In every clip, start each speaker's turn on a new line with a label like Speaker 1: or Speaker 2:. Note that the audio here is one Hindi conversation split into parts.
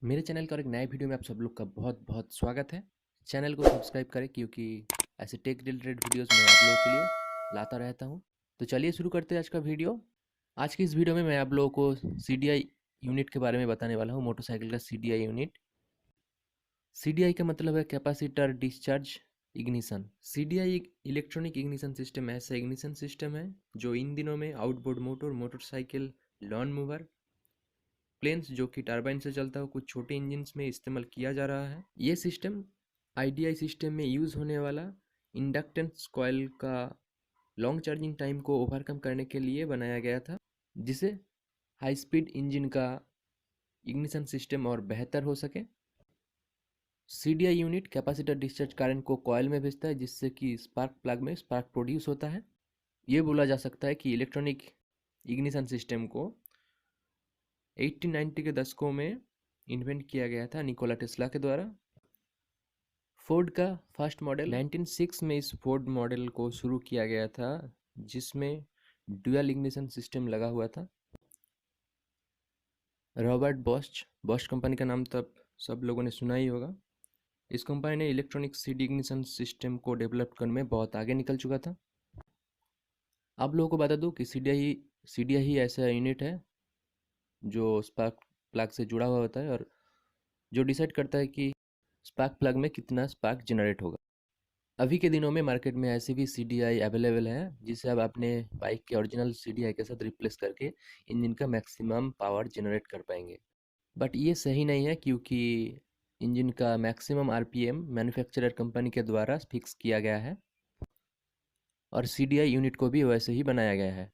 Speaker 1: मेरे चैनल का और एक नए वीडियो में आप सब लोग का बहुत बहुत स्वागत है। चैनल को सब्सक्राइब करें क्योंकि ऐसे टेक रिलेटेड वीडियोस मैं आप लोगों के लिए लाता रहता हूं। तो चलिए शुरू करते हैं आज का वीडियो। आज की इस वीडियो में मैं आप लोगों को सीडीआई यूनिट के बारे में बताने वाला हूं, मोटरसाइकिल का सीडीआई यूनिट। सीडीआई का मतलब है कैपेसिटर डिस्चार्ज इग्निशन। सीडीआई एक इलेक्ट्रॉनिक इग्निशन सिस्टम ऐसा इग्निशन सिस्टम है जो इन दिनों में outboard motor, motorcycle, lawn mower, planes जो कि टरबाइन से चलता हो, कुछ छोटे इंजन्स में इस्तेमाल किया जा रहा है। ये सिस्टम आईडीआई सिस्टम में यूज़ होने वाला इंडक्टेंस कॉइल का लॉन्ग चार्जिंग टाइम को ओवरकम करने के लिए बनाया गया था, जिससे हाई स्पीड इंजन का इग्निशन सिस्टम और बेहतर हो सके। CDI unit capacitor discharge current को कॉइल में भेजता है, जिससे कि स्पार्क प्लग में स्पार्क प्रोड्यूस होता है। ये बोला जा सकता है कि इलेक्ट्रॉनिक इग्निशन सिस्टम को 1890 के दशकों में इन्वेंट किया गया था निकोला टेस्ला के द्वारा। फोर्ड का फर्स्ट मॉडल 1906 में इस फोर्ड मॉडल को शुरू किया गया था, जिसमें ड्यूअल इग्निशन सिस्टम लगा हुआ था। रॉबर्ट बॉश, बॉश कंपनी का नाम तो सब लोगों ने सुना ही होगा। इस कंपनी ने इलेक्ट्रॉनिक सीडी इग्निशन सिस्टम को डेवलप करने में बहुत आगे निकल चुका था। आप लोगों को बता दूं कि सीडीआई ही ऐसा यूनिट है जो स्पार्क प्लग से जुड़ा हुआ होता है और जो डिसाइड करता है कि स्पार्क प्लग में कितना स्पार्क जनरेट होगा। अभी के दिनों में मार्केट में ऐसे भी सीडीआई अवेलेबल है, जिसे आप अपने बाइक के ओरिजिनल सीडीआई के साथ रिप्लेस करके इंजन का मैक्सिमम पावर जनरेट कर पाएंगे। बट ये सही नहीं है, क्योंकि इंजन का मैक्सिमम आरपीएम मैन्युफैक्चरर कंपनी के द्वारा फिक्स किया गया है और सीडीआई यूनिट को भी वैसे ही बनाया गया है।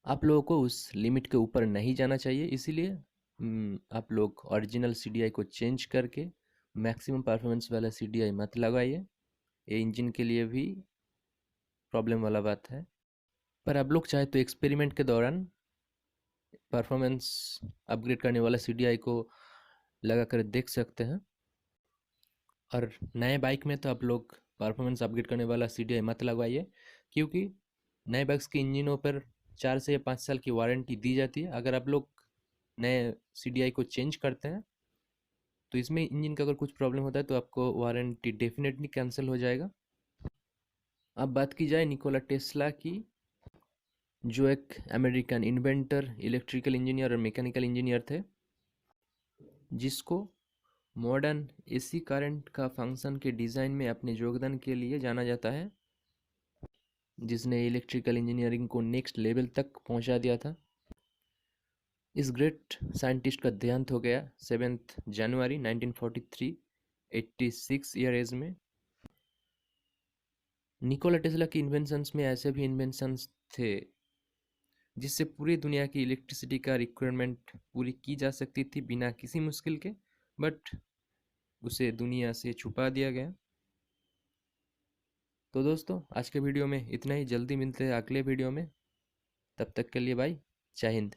Speaker 1: आप लोगों को उस लिमिट के ऊपर नहीं जाना चाहिए, इसीलिए आप लोग ओरिजिनल सीडीआई को चेंज करके मैक्सिमम परफॉर्मेंस वाला सीडीआई मत लगाइए। ये इंजन के लिए भी प्रॉब्लम वाला बात है। पर आप लोग चाहे तो एक्सपेरिमेंट के दौरान परफॉर्मेंस अपग्रेड करने वाला सीडीआई को लगा कर देख सकते हैं। और नए बाइक में तो आप लोग परफॉर्मेंस अपग्रेड करने वाला सीडीआई मत लगवाइए, क्योंकि नए बाइक्स के इंजनों पर 4 से 5 साल की वारंटी दी जाती है। अगर आप लोग नए सीडीआई को चेंज करते हैं तो इसमें इंजन का अगर कुछ प्रॉब्लम होता है तो आपको वारंटी डेफिनेटली कैंसिल हो जाएगा। अब बात की जाए निकोला टेस्ला की, जो एक अमेरिकन इन्वेंटर, इलेक्ट्रिकल इंजीनियर और मैकेनिकल इंजीनियर थे, जिसको मॉडर्न एसी करंट का फंक्शन के डिज़ाइन में अपने योगदान के लिए जाना जाता है, जिसने इलेक्ट्रिकल इंजीनियरिंग को नेक्स्ट लेवल तक पहुंचा दिया था। इस ग्रेट साइंटिस्ट का देहांत हो गया 7 जनवरी 1943, 86 ईयर एज में। निकोला टेस्ला की इन्वेंशंस में ऐसे भी इन्वेंशंस थे जिससे पूरी दुनिया की इलेक्ट्रिसिटी का रिक्वायरमेंट पूरी की जा सकती थी बिना किसी मुश्किल के, बट उसे दुनिया से छुपा दिया गया। तो दोस्तों, आज के वीडियो में इतना ही। जल्दी मिलते हैं अगले वीडियो में। तब तक के लिए बाय। जय हिंद।